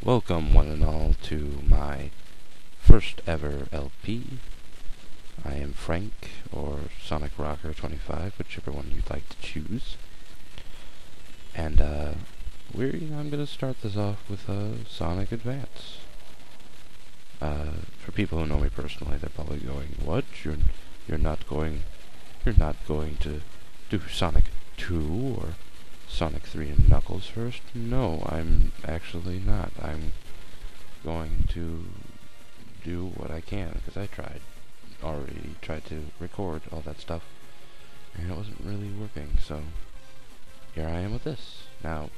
Welcome one and all to my first ever LP. I am Frank, or Sonic Rocker 25, whichever one you'd like to choose. And I'm gonna start this off with Sonic Advance. For people who know me personally, they're probably going, "What? You're not going to do Sonic 2 or Sonic 3 and Knuckles first?" No, I'm actually not. I'm going to do what I can, because I already tried to record all that stuff, and it wasn't really working, so here I am with this. Now,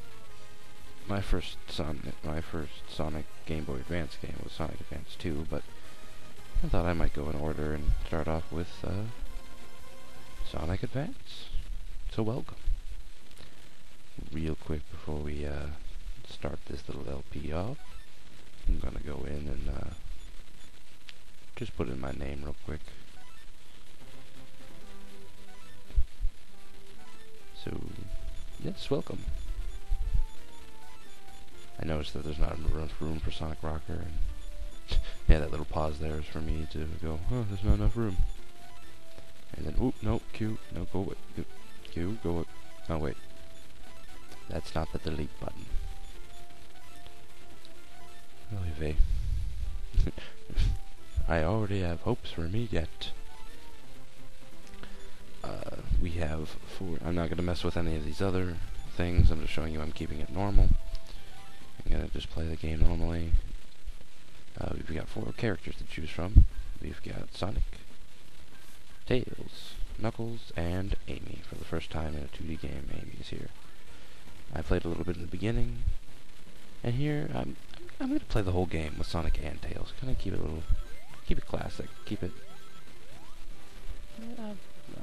my first Sonic GameBoy Advance game was Sonic Advance 2, but I thought I might go in order and start off with Sonic Advance. So welcome. Real quick before we start this little LP off, I'm gonna go in and just put in my name real quick. So, yes, welcome. I noticed that there's not enough room for Sonic Rocker, and yeah, that little pause there is for me to go, "Oh, there's not enough room." And then, oop, no, Q, no, go away, Q, go away. Oh, wait. That's not the delete button. Really, Vay. I already have hopes for me yet. We have I'm not going to mess with any of these other things. I'm just showing you I'm keeping it normal. I'm going to just play the game normally. We've got 4 characters to choose from. We've got Sonic, Tails, Knuckles, and Amy. For the first time in a 2D game, Amy's here. I played a little bit in the beginning, and here I'm going to play the whole game with Sonic and Tails. Kind of keep it classic, keep it.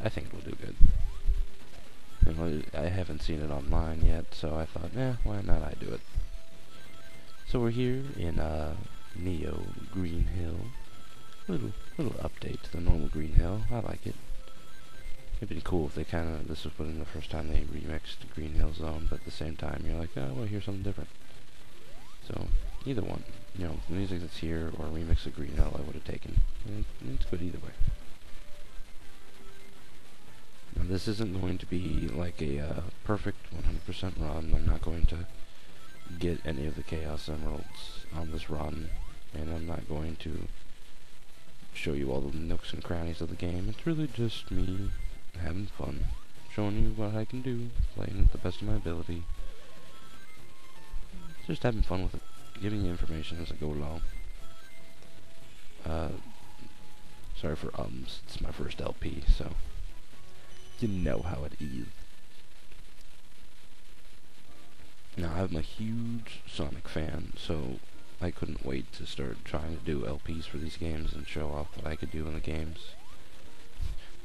I think it'll do good. You know, I haven't seen it online yet, so I thought, why not I do it? So we're here in Neo Green Hill. Little update to the normal Green Hill. I like it. It'd be cool if this was put in the first time they remixed Green Hill Zone, but at the same time you're like, oh, I want to hear something different. So, either one. You know, the music that's here or a remix of Green Hill I would have taken. It's good either way. Now, this isn't going to be like a perfect 100% run. I'm not going to get any of the Chaos Emeralds on this run, and I'm not going to show you all the nooks and crannies of the game. It's really just me having fun, showing you what I can do, playing with the best of my ability, just having fun with it, giving you information as I go along. Sorry for it's my first LP, so you know how it is. Now, I'm a huge Sonic fan, so I couldn't wait to start trying to do LPs for these games and show off what I could do in the games.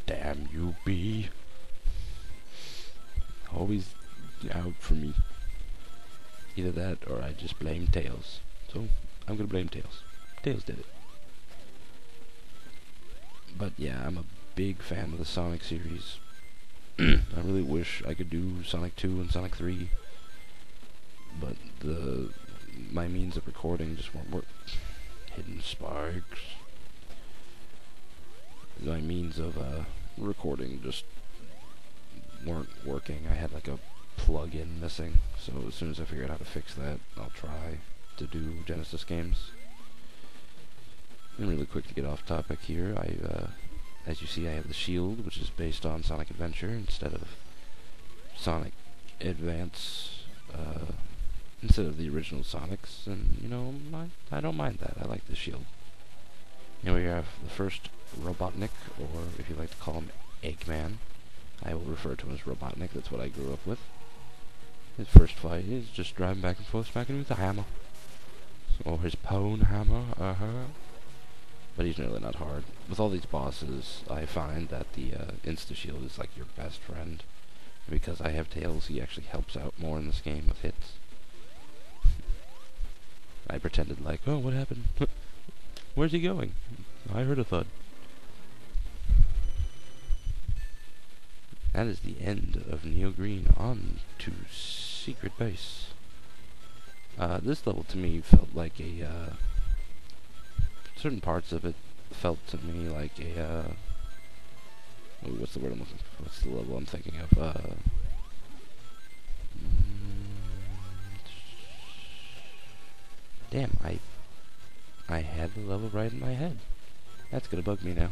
Damn you, B. Always out for me. Either that or I just blame Tails. So, I'm gonna blame Tails. Tails did it. But yeah, I'm a big fan of the Sonic series. I really wish I could do Sonic 2 and Sonic 3. But my means of recording just won't work. Hidden spikes. My means of recording just weren't working. I had like a plug-in missing, so as soon as I figure out how to fix that, I'll try to do Genesis games. And really quick to get off topic here, as you see, I have the shield, which is based on Sonic Adventure instead of Sonic Advance, instead of the original Sonics, and you know, I don't mind that. I like the shield. Here we have the first Robotnik, or if you like to call him Eggman. I will refer to him as Robotnik, that's what I grew up with. His first fight is just driving back and forth, smacking with a hammer. Or his pwn hammer, But he's really not hard. With all these bosses, I find that the insta-shield is like your best friend. And because I have Tails, he actually helps out more in this game with hits. I pretended like, oh, what happened? Where's he going? I heard a thud. That is the end of Neo Green on to Secret Base. This level to me felt like a, certain parts of it felt to me like a, what's the word I'm looking for? What's the level I'm thinking of? Damn, I had the level right in my head. That's gonna bug me now.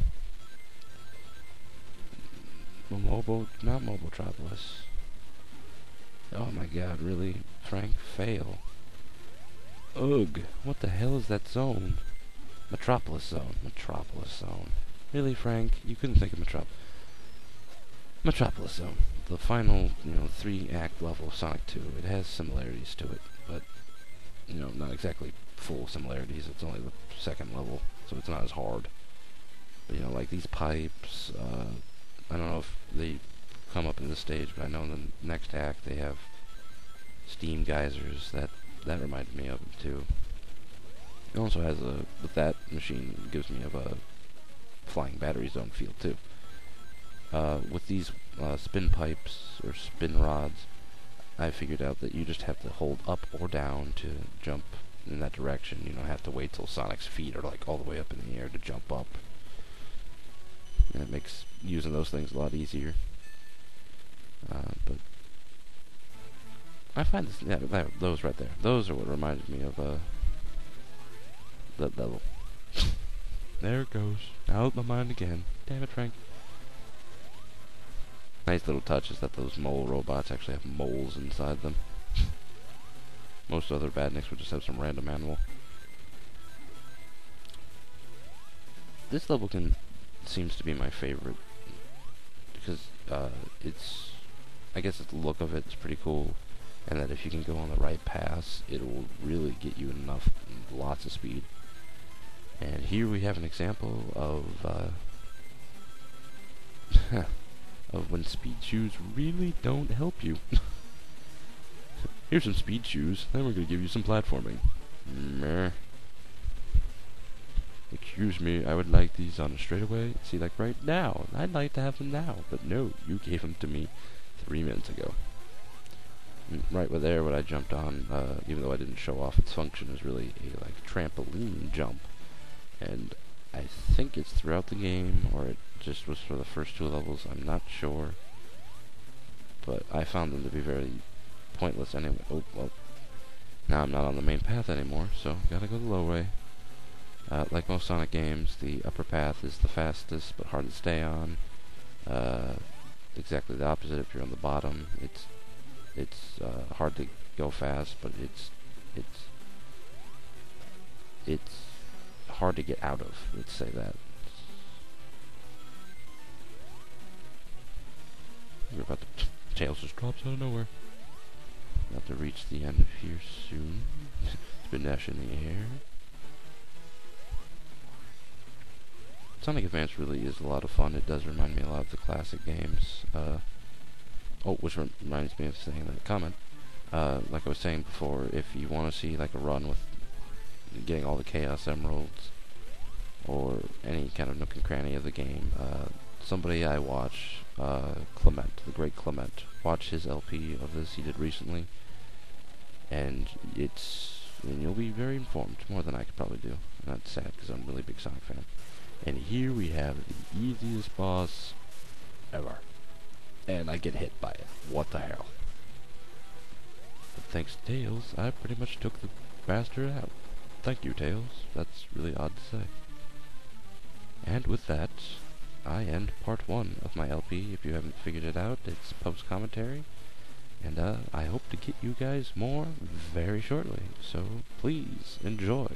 Not Mobotropolis. Oh my god, really? Frank, fail. Ugh, what the hell is that zone? Metropolis Zone. Metropolis Zone. Really, Frank? You couldn't think of Metropolis Zone. The final, 3-act level of Sonic 2. It has similarities to it, but, not exactly full similarities. It's only the second level, so it's not as hard. But, like these pipes, I don't know if they come up in this stage, but I know in the next act they have steam geysers. That reminded me of them, too. It also has with that machine, it gives me of a flying battery zone feel too. With these spin pipes or spin rods, I figured out that you just have to hold up or down to jump in that direction. You don't have to wait till Sonic's feet are like all the way up in the air to jump up. And it makes using those things a lot easier. But I find this, those right there. Those are what reminded me of that level. There it goes. Out my mind again. Damn it, Frank. Nice little touch is that those mole robots actually have moles inside them. Most other badniks would just have some random animal. This level seems to be my favorite because I guess the look of it's pretty cool, and that if you can go on the right paths, it will really get you lots of speed. And here we have an example of of when speed shoes really don't help you. Here's some speed shoes, then we're going to give you some platforming. Meh. Excuse me, I would like these on a straightaway. See, like right now. I'd like to have them now, but no, you gave them to me 3 minutes ago. Right there, what I jumped on, even though I didn't show off its function, is really a trampoline jump. And I think it's throughout the game, or it just was for the first 2 levels, I'm not sure. But I found them to be very pointless anyway. Oh, well, now I'm not on the main path anymore, so gotta go the low way. Like most Sonic games, the upper path is the fastest, but hard to stay on. Exactly the opposite if you're on the bottom. It's hard to go fast, but it's hard to get out of, let's say that. We're about to... Tails just drops out of nowhere. About to reach the end of here soon. Spin dash in the air. Sonic Advance really is a lot of fun. It does remind me a lot of the classic games. Which reminds me of saying that comment. Like I was saying before, if you want to see like a run with getting all the Chaos Emeralds, or any kind of nook and cranny of the game, somebody I watch, Clement, the great Clement, watch his LP of this he did recently, and you'll be very informed, more than I could probably do. And that's sad, because I'm a really big Sonic fan. And here we have the easiest boss ever. And I get hit by it. What the hell? But thanks to Tails, I pretty much took the bastard out. Thank you, Tails. That's really odd to say. And with that, I end part 1 of my LP. If you haven't figured it out, it's post-commentary. And I hope to get you guys more very shortly. So please enjoy.